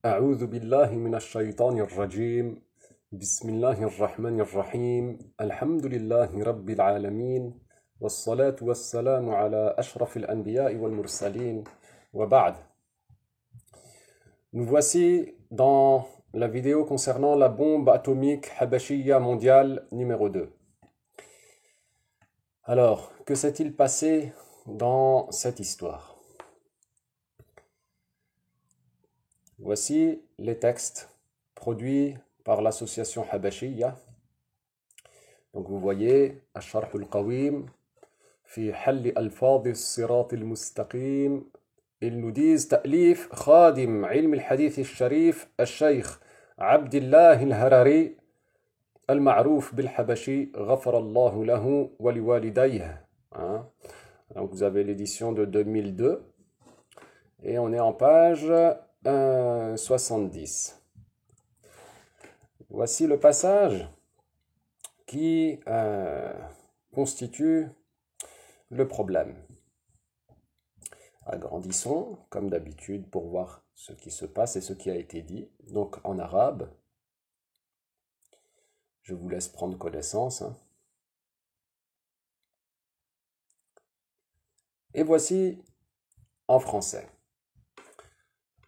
أعوذ بالله من الشيطان الرجيم بسم الله الرحمن الرحيم الحمد لله رب العالمين والصلاة والسلام على أشرف الأنبياء والمرسلين وبعد. Nous voici dans la vidéo concernant la bombe atomique Habashiyya mondiale numéro 2. Alors, que s'est-il passé dans cette histoire? Voici les textes produits par l'association Habashiyya. Donc vous voyez, Ash-Sharh al-Qawim, fi Halli al-Fadhi al-Sirat al-Mustaqim. Ils nous disent Ta'lif Khadim Ilm al-Hadith al-Sharif al-Shaykh Abdillah al-Harari al-Ma'rouf bil-Habashi Ghafarallahu lahu wa liwalidayh. Donc vous avez l'édition de 2002 et on est en page 70. Voici le passage qui constitue le problème. Agrandissons, comme d'habitude, pour voir ce qui se passe et ce qui a été dit. Donc en arabe, je vous laisse prendre connaissance. Et voici en français.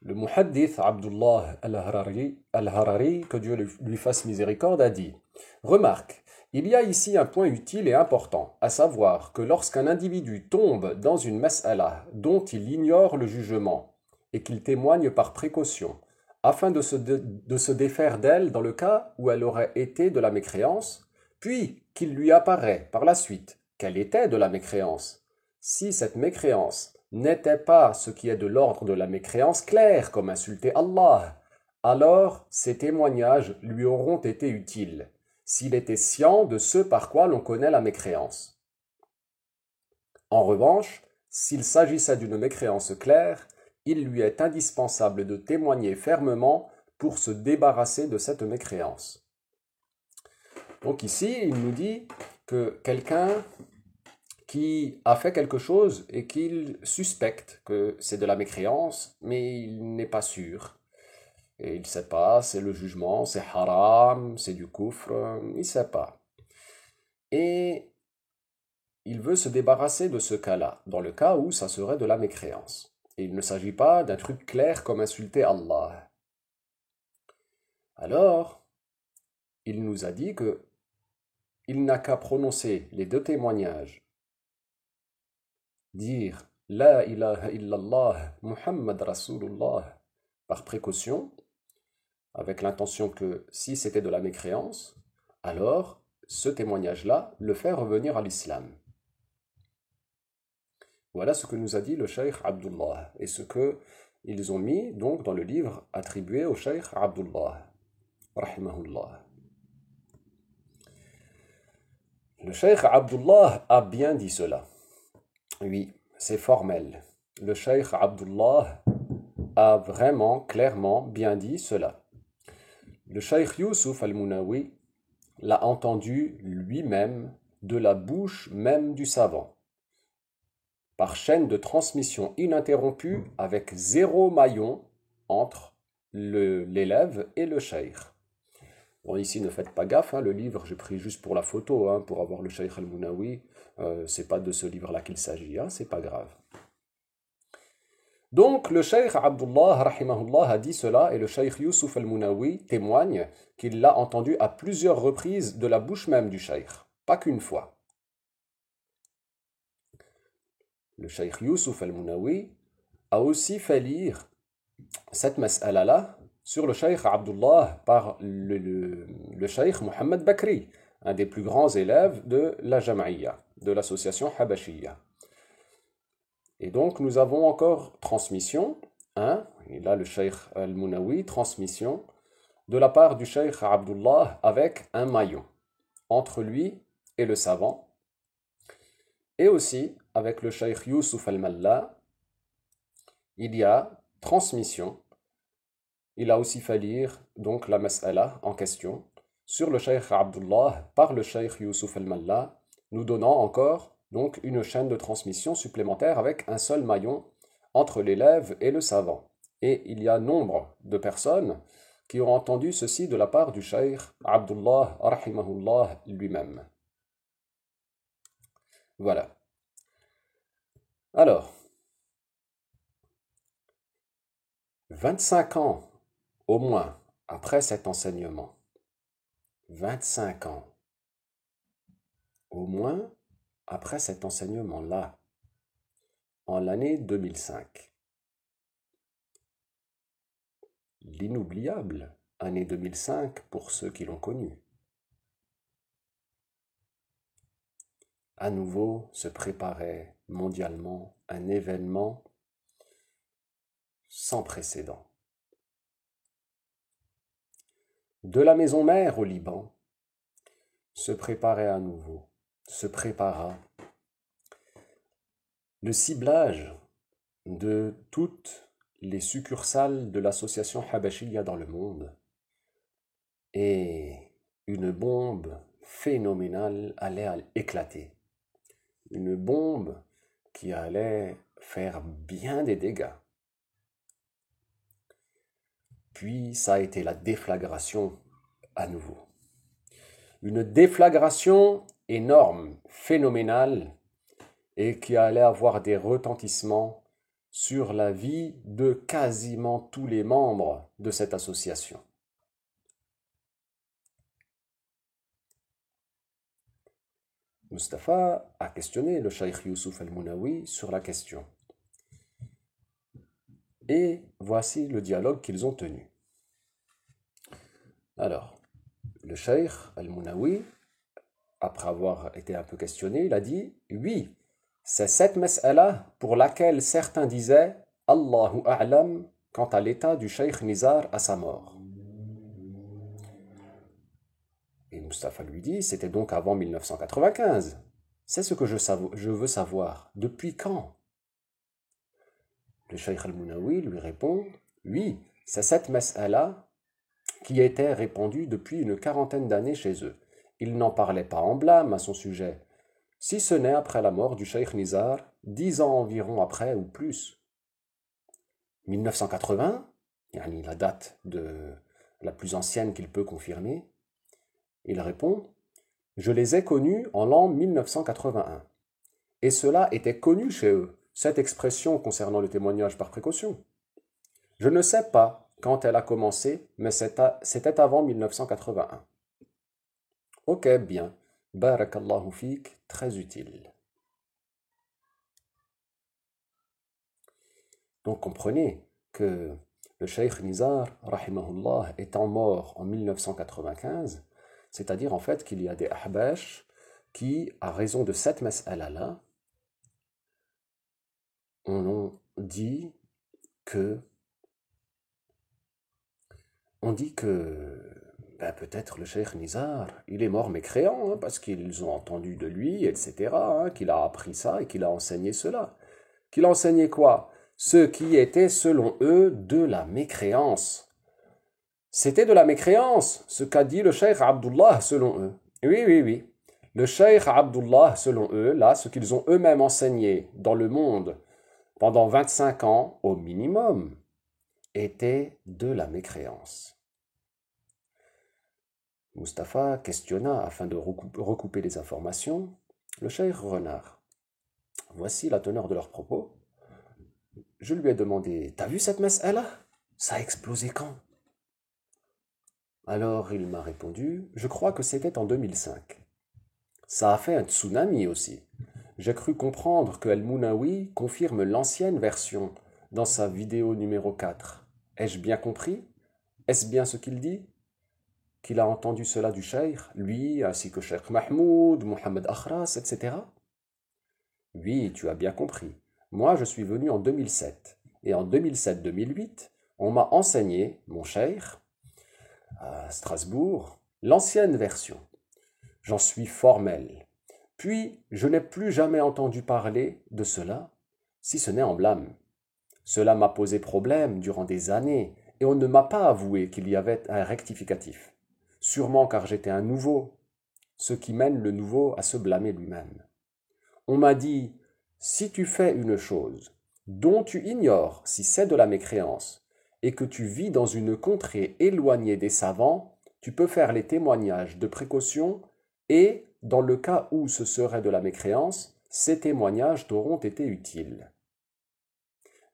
Le muhaddith Abdullah al-Harari, que Dieu lui fasse miséricorde, a dit « Remarque, il y a ici un point utile et important, à savoir que lorsqu'un individu tombe dans une mas'ala dont il ignore le jugement et qu'il témoigne par précaution, afin de se défaire d'elle dans le cas où elle aurait été de la mécréance, puis qu'il lui apparaît par la suite qu'elle était de la mécréance, si cette mécréance n'était pas ce qui est de l'ordre de la mécréance claire comme insulter Allah, alors ces témoignages lui auront été utiles, s'il était scient de ce par quoi l'on connaît la mécréance. En revanche, s'il s'agissait d'une mécréance claire, il lui est indispensable de témoigner fermement pour se débarrasser de cette mécréance. Donc ici, il nous dit que quelqu'un qui a fait quelque chose et qu'il suspecte que c'est de la mécréance, mais il n'est pas sûr. Et il ne sait pas, c'est le jugement, c'est haram, c'est du kufr, il ne sait pas. Et il veut se débarrasser de ce cas-là, dans le cas où ça serait de la mécréance. Et il ne s'agit pas d'un truc clair comme insulter Allah. Alors, il nous a dit que il n'a qu'à prononcer les deux témoignages, dire La ilaha illallah Muhammad Rasulullah par précaution, avec l'intention que si c'était de la mécréance, alors ce témoignage-là le fait revenir à l'islam. Voilà ce que nous a dit le Cheikh Abdullah et ce que ils ont mis donc dans le livre attribué au Cheikh Abdullah, rahimahullah. Le Cheikh Abdullah a bien dit cela. Oui, c'est formel. Le Cheikh Abdullah a vraiment, clairement, bien dit cela. Le Cheikh Youssouf al-Munawi l'a entendu lui-même de la bouche même du savant, par chaîne de transmission ininterrompue avec zéro maillon entre l'élève et le Cheikh. Bon, ici, ne faites pas gaffe, le livre, j'ai pris juste pour la photo, pour avoir le Cheikh al-Munawi. C'est pas de ce livre-là qu'il s'agit, c'est pas grave. Donc, le Cheikh Abdullah, rahimahullah, a dit cela, et le Cheikh Youssouf al-Munawi témoigne qu'il l'a entendu à plusieurs reprises de la bouche même du Cheikh, pas qu'une fois. Le Cheikh Youssouf al-Munawi a aussi fait lire cette mas'ala-là sur le Cheikh Abdullah par le Cheikh Mohammed Bakri, un des plus grands élèves de la Jam'iyya, de l'association Habashiyya. Et donc nous avons encore transmission, et là le Cheikh al-Munawi, transmission de la part du Cheikh Abdullah avec un maillon entre lui et le savant, et aussi avec le Cheikh Youssouf al-Malla, il y a transmission. Il a aussi fait lire donc la mas'ala en question sur le Cheikh Abdullah par le Cheikh Youssouf al-Malla, nous donnant encore donc une chaîne de transmission supplémentaire avec un seul maillon entre l'élève et le savant. Et il y a nombre de personnes qui ont entendu ceci de la part du cheikh Abdullah rahimahullah lui-même. Voilà. Alors, 25 ans au moins après cet enseignement, 25 ans au moins après cet enseignement-là, en l'année 2005, l'inoubliable année 2005 pour ceux qui l'ont connue. À nouveau se préparait mondialement un événement sans précédent. De la maison mère au Liban se préparait à nouveau, se prépara le ciblage de toutes les succursales de l'association Habashiyya dans le monde. Et une bombe phénoménale allait éclater. Une bombe qui allait faire bien des dégâts. Puis ça a été la déflagration à nouveau. Une déflagration énorme, phénoménale, et qui allait avoir des retentissements sur la vie de quasiment tous les membres de cette association. Mustapha a questionné le cheikh Youssouf al-Mounawi sur la question. Et voici le dialogue qu'ils ont tenu. Alors, le cheikh al-Mounawi, après avoir été un peu questionné, il a dit « Oui, c'est cette mas'ala pour laquelle certains disaient « Allahu a'lam » quant à l'état du cheikh Nizar à sa mort. Et Mustapha lui dit « C'était donc avant 1995. C'est ce que je veux savoir. Depuis quand ?» Le cheikh al-Mounawi lui répond « Oui, c'est cette mas'ala qui était répandue depuis une quarantaine d'années chez eux. Ils n'en parlaient pas en blâme à son sujet, si ce n'est après la mort du cheikh Nizar, 10 ans environ après ou plus. 1980, la date la plus ancienne qu'il peut confirmer, il répond « Je les ai connus en l'an 1981. Et cela était connu chez eux, cette expression concernant le témoignage par précaution. Je ne sais pas quand elle a commencé, mais c'était avant 1981. Ok, bien. Barakallahu fik, très utile. Donc comprenez que le cheikh Nizar, rahimahullah, étant mort en 1995, c'est-à-dire en fait qu'il y a des ahbash qui, à raison de cette mas'ala-là, on dit que peut-être le cheikh Nizar, il est mort mécréant, parce qu'ils ont entendu de lui, etc., qu'il a appris ça et qu'il a enseigné cela. Qu'il a enseigné quoi? Ce qui était, selon eux, de la mécréance. C'était de la mécréance, ce qu'a dit le cheikh Abdullah, selon eux. Oui, oui, oui. Le cheikh Abdullah, selon eux, là, ce qu'ils ont eux-mêmes enseigné dans le monde pendant 25 ans, au minimum, était de la mécréance. Mustapha questionna, afin de recouper les informations, le cheikh Renard. Voici la teneur de leurs propos. Je lui ai demandé « T'as vu cette mas'ala? Ça a explosé quand ?» Alors il m'a répondu « Je crois que c'était en 2005. » Ça a fait un tsunami aussi. J'ai cru comprendre que Al-Mounawi confirme l'ancienne version dans sa vidéo numéro 4. Ai-je bien compris? Est-ce bien ce qu'il dit? Qu'il a entendu cela du cheikh, lui, ainsi que Cheikh Mahmoud, Mohamed Akhras, etc. Oui, tu as bien compris. Moi, je suis venu en 2007. Et en 2007-2008, on m'a enseigné, mon cheikh, à Strasbourg, l'ancienne version. J'en suis formel. Puis, je n'ai plus jamais entendu parler de cela, si ce n'est en blâme. Cela m'a posé problème durant des années, et on ne m'a pas avoué qu'il y avait un rectificatif. Sûrement car j'étais un nouveau, ce qui mène le nouveau à se blâmer lui-même. On m'a dit, si tu fais une chose dont tu ignores si c'est de la mécréance, et que tu vis dans une contrée éloignée des savants, tu peux faire les témoignages de précaution et, dans le cas où ce serait de la mécréance, ces témoignages t'auront été utiles.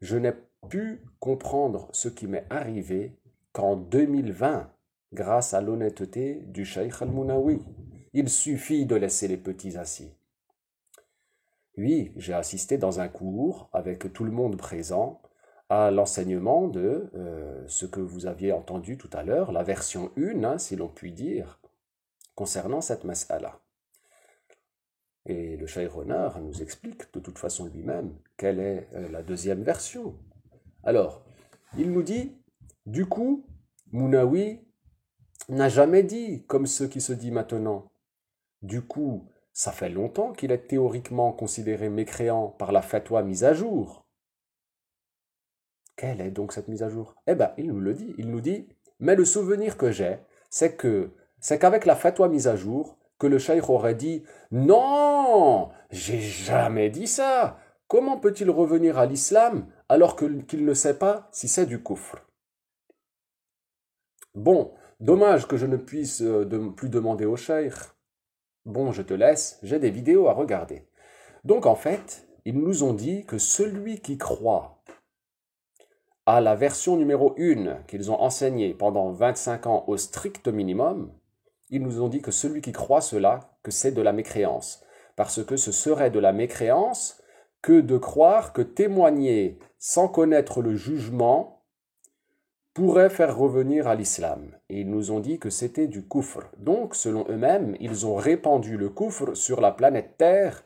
Je n'ai pu comprendre ce qui m'est arrivé qu'en 2020, grâce à l'honnêteté du Cheikh Al-Mounawi. Il suffit de laisser les petits assis. Oui, j'ai assisté dans un cours, avec tout le monde présent, à l'enseignement de ce que vous aviez entendu tout à l'heure, la version 1, hein, si l'on peut dire, concernant cette mas'ala. Et le Cheikh Renard nous explique de toute façon lui-même quelle est la deuxième version. Alors, il nous dit, du coup, Mounawi n'a jamais dit comme ce qui se dit maintenant. Du coup, ça fait longtemps qu'il est théoriquement considéré mécréant par la fatwa mise à jour. Quelle est donc cette mise à jour? Eh bien, il nous le dit. Il nous dit, mais le souvenir que j'ai, c'est qu'avec la fatwa mise à jour, que le cheikh aurait dit non, j'ai jamais dit ça. Comment peut-il revenir à l'islam alors qu'il ne sait pas si c'est du kufr? Bon, dommage que je ne puisse plus demander au cheikh. Bon, je te laisse, j'ai des vidéos à regarder. Donc en fait, ils nous ont dit que celui qui croit à la version numéro 1 qu'ils ont enseignée pendant 25 ans au strict minimum, ils nous ont dit que celui qui croit cela, que c'est de la mécréance. Parce que ce serait de la mécréance que de croire que témoigner sans connaître le jugement pourrait faire revenir à l'islam. Et ils nous ont dit que c'était du kufr. Donc, selon eux-mêmes, ils ont répandu le kufr sur la planète Terre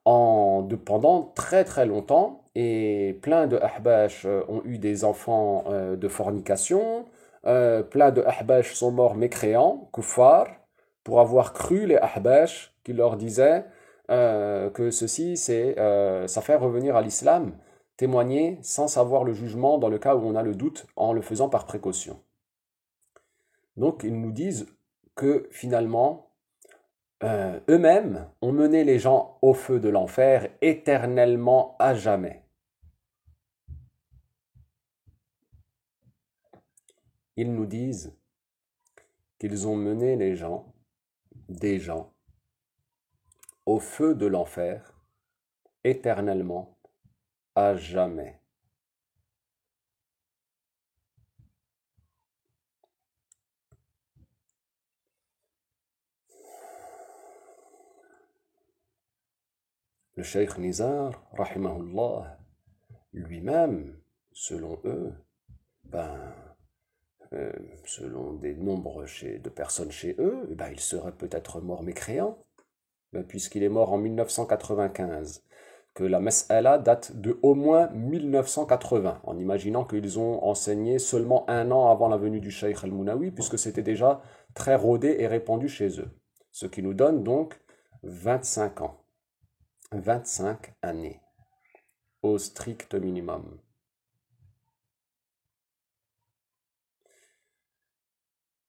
pendant très très longtemps. Et plein de ahbash ont eu des enfants de fornication. Plein de ahbash sont morts mécréants, kuffar, pour avoir cru les ahbash qui leur disaient que ceci, ça fait revenir à l'islam, témoigner sans savoir le jugement dans le cas où on a le doute en le faisant par précaution. Donc ils nous disent que finalement, eux-mêmes ont mené les gens au feu de l'enfer éternellement à jamais. Ils nous disent qu'ils ont mené des gens, au feu de l'enfer, éternellement, à jamais. Le Cheikh Nizar, rahimahullah, lui-même, selon eux, selon des nombres de personnes chez eux, il serait peut-être mort mécréant, puisqu'il est mort en 1995, que la mas'ala date de au moins 1980, en imaginant qu'ils ont enseigné seulement un an avant la venue du Cheikh Al-Mounawi, puisque c'était déjà très rodé et répandu chez eux. Ce qui nous donne donc 25 ans, 25 années, au strict minimum.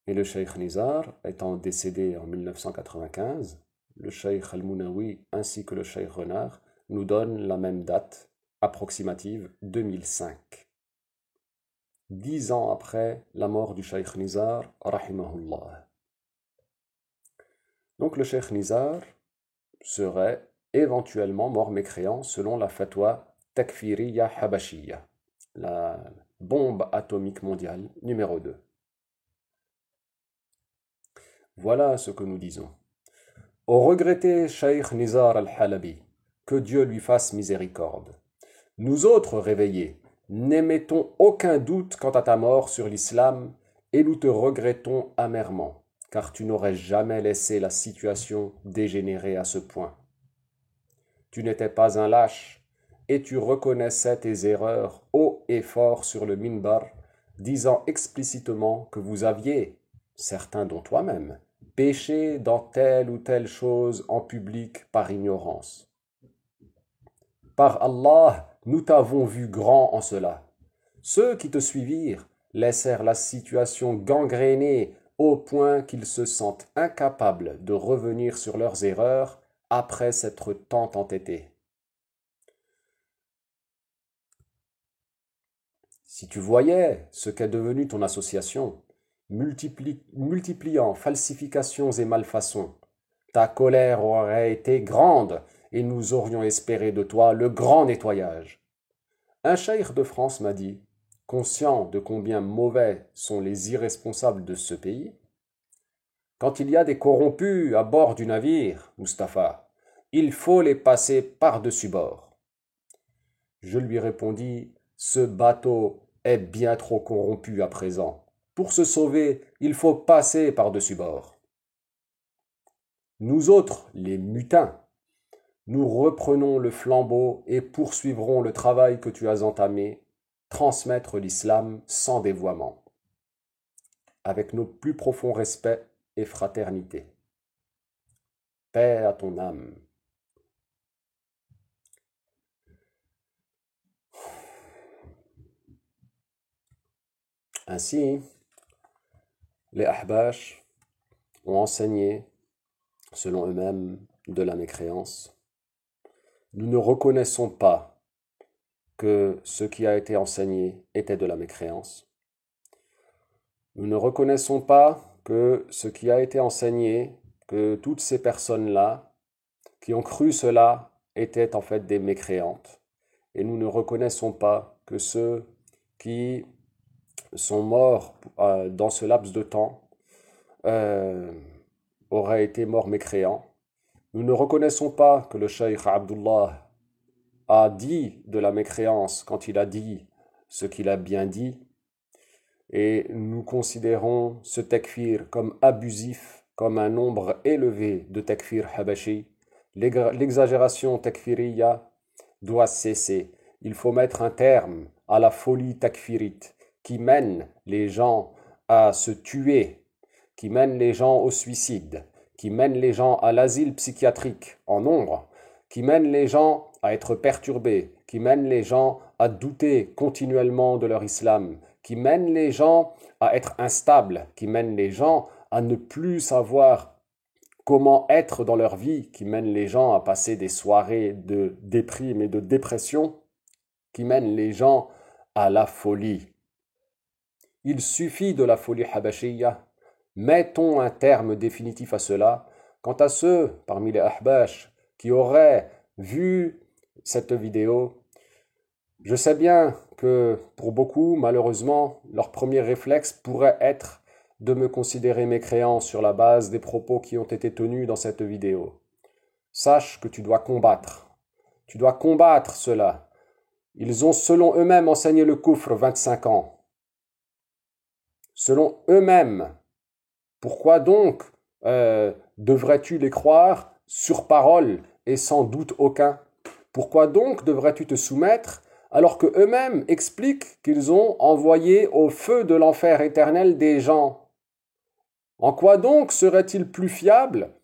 Et le Cheikh Nizar étant décédé en 1995, le Cheikh Al-Mounawi ainsi que le Cheikh Renard nous donnent la même date approximative, 2005. 10 ans après la mort du Cheikh Nizar, rahimahullah. Donc le Cheikh Nizar serait éventuellement mort mécréant selon la fatwa Takfiriya Habashiya, la bombe atomique mondiale numéro 2. Voilà ce que nous disons. Au regretté Cheikh Nizar al-Halabi, que Dieu lui fasse miséricorde. Nous autres réveillés, n'émettons aucun doute quant à ta mort sur l'islam et nous te regrettons amèrement, car tu n'aurais jamais laissé la situation dégénérer à ce point. Tu n'étais pas un lâche et tu reconnaissais tes erreurs haut et fort sur le minbar, disant explicitement que vous aviez, certains dont toi-même, péché dans telle ou telle chose en public par ignorance. Par Allah, nous t'avons vu grand en cela. Ceux qui te suivirent laissèrent la situation gangrénée au point qu'ils se sentent incapables de revenir sur leurs erreurs après s'être tant entêtés. Si tu voyais ce qu'est devenue ton association, multipliant falsifications et malfaçons, ta colère aurait été grande et nous aurions espéré de toi le grand nettoyage. Un cheikh de France m'a dit, conscient de combien mauvais sont les irresponsables de ce pays, quand il y a des corrompus à bord du navire, Mustapha, il faut les passer par-dessus bord. Je lui répondis, ce bateau est bien trop corrompu à présent. Pour se sauver, il faut passer par-dessus bord. Nous autres, les mutins, nous reprenons le flambeau et poursuivrons le travail que tu as entamé, transmettre l'islam sans dévoiement, avec nos plus profonds respects et fraternité. Paix à ton âme. Ainsi, les Ahbash ont enseigné, selon eux-mêmes, de la mécréance. Nous ne reconnaissons pas que ce qui a été enseigné était de la mécréance. Nous ne reconnaissons pas que ce qui a été enseigné, que toutes ces personnes-là qui ont cru cela étaient en fait des mécréantes. Et nous ne reconnaissons pas que ceux qui sont morts dans ce laps de temps auraient été morts mécréants. Nous ne reconnaissons pas que le cheikh Abdullah a dit de la mécréance quand il a dit ce qu'il a bien dit, et nous considérons ce takfir comme abusif, comme un nombre élevé de takfir habashi. L'exagération takfiriya doit cesser. Il faut mettre un terme à la folie takfirite qui mène les gens à se tuer, qui mène les gens au suicide, qui mène les gens à l'asile psychiatrique en nombre, qui mène les gens à être perturbés, qui mène les gens à douter continuellement de leur islam, qui mène les gens à être instables, qui mène les gens à ne plus savoir comment être dans leur vie, qui mène les gens à passer des soirées de déprime et de dépression, qui mène les gens à la folie. Il suffit de la folie habashiyya. Mettons un terme définitif à cela. Quant à ceux parmi les ahbash qui auraient vu cette vidéo, je sais bien que pour beaucoup, malheureusement, leur premier réflexe pourrait être de me considérer mécréant sur la base des propos qui ont été tenus dans cette vidéo. Sache que tu dois combattre. Tu dois combattre cela. Ils ont selon eux-mêmes enseigné le kufr 25 ans. Selon eux-mêmes. Pourquoi donc devrais-tu les croire sur parole et sans doute aucun? Pourquoi donc devrais-tu te soumettre alors que eux-mêmes expliquent qu'ils ont envoyé au feu de l'enfer éternel des gens? En quoi donc serait-il plus fiable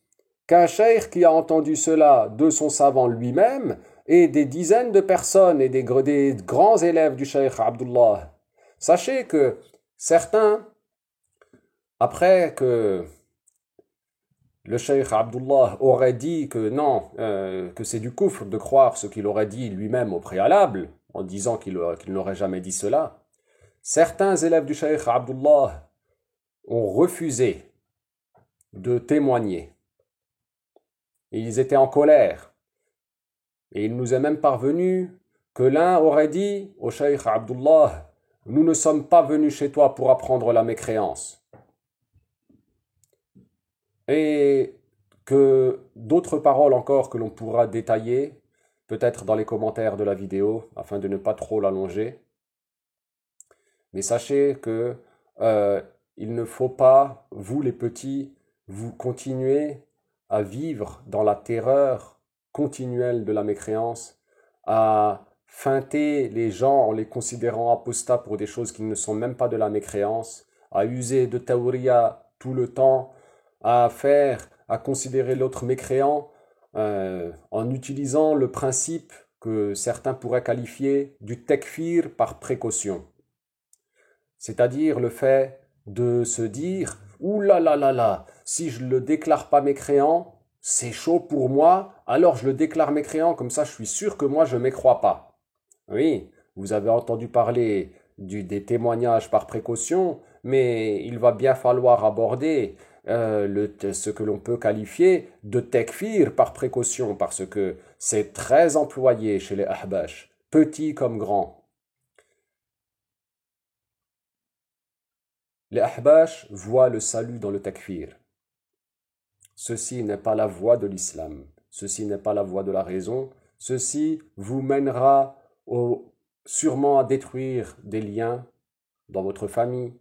qu'un cheikh qui a entendu cela de son savant lui-même et des dizaines de personnes et des grands élèves du cheikh Abdullah? Sachez que certains, après que le cheikh Abdullah aurait dit que non, que c'est du kufr de croire ce qu'il aurait dit lui-même au préalable, en disant qu'il n'aurait jamais dit cela, certains élèves du cheikh Abdullah ont refusé de témoigner. Et ils étaient en colère. Et il nous est même parvenu que l'un aurait dit au cheikh Abdullah, nous ne sommes pas venus chez toi pour apprendre la mécréance. Et que d'autres paroles encore que l'on pourra détailler, peut-être dans les commentaires de la vidéo, afin de ne pas trop l'allonger. Mais sachez que il ne faut pas, vous les petits, vous continuer à vivre dans la terreur continuelle de la mécréance, à feinter les gens en les considérant apostats pour des choses qui ne sont même pas de la mécréance, à user de tawriya tout le temps, à considérer l'autre mécréant en utilisant le principe que certains pourraient qualifier du takfir par précaution. C'est-à-dire le fait de se dire « Ouh là là là là, si je ne le déclare pas mécréant, c'est chaud pour moi, alors je le déclare mécréant, comme ça je suis sûr que moi je ne m'écrois pas. » Oui, vous avez entendu parler des témoignages par précaution, mais il va bien falloir aborder ce que l'on peut qualifier de tekfir par précaution, parce que c'est très employé chez les ahbash, petits comme grands. Les ahbash voient le salut dans le takfir. Ceci n'est pas la voie de l'islam, ceci n'est pas la voie de la raison, ceci vous mènera sûrement à détruire des liens dans votre famille,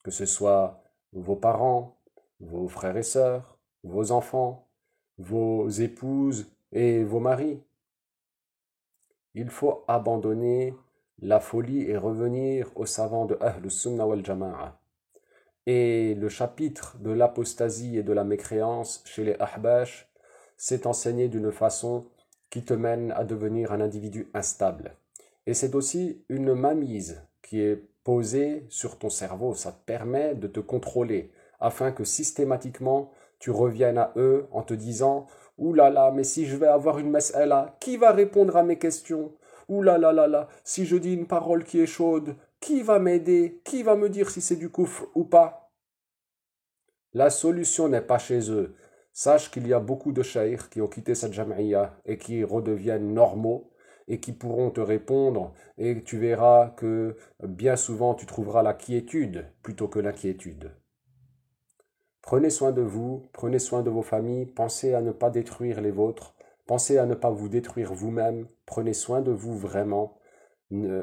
que ce soit vos parents, vos frères et sœurs, vos enfants, vos épouses et vos maris. Il faut abandonner la folie et revenir aux savants de Ahl Sunnah wal Jama'a. Et le chapitre de l'apostasie et de la mécréance chez les Ahbash s'est enseigné d'une façon qui te mène à devenir un individu instable. Et c'est aussi une mainmise qui est posée sur ton cerveau. Ça te permet de te contrôler afin que systématiquement tu reviennes à eux en te disant « Ouh là là, mais si je vais avoir une mas'ala, qui va répondre à mes questions ? Ouh là là là là, si je dis une parole qui est chaude, qui va m'aider? Qui va me dire si c'est du kufr ou pas ?» La solution n'est pas chez eux. Sache qu'il y a beaucoup de shaykh qui ont quitté cette jam'iyya et qui redeviennent normaux et qui pourront te répondre, et tu verras que bien souvent tu trouveras la quiétude plutôt que l'inquiétude. Prenez soin de vous, prenez soin de vos familles, pensez à ne pas détruire les vôtres, pensez à ne pas vous détruire vous-même, prenez soin de vous vraiment.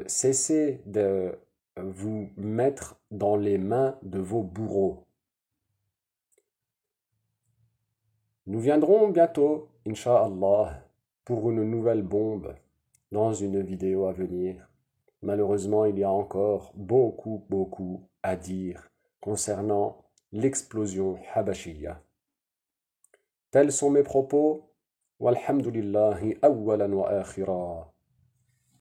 Cessez de vous mettre dans les mains de vos bourreaux. Nous viendrons bientôt, Inch'Allah, pour une nouvelle bombe dans une vidéo à venir. Malheureusement, il y a encore beaucoup à dire concernant l'explosion habashiyya. Tels sont mes propos. Walhamdulillahi awwalan wa akhira.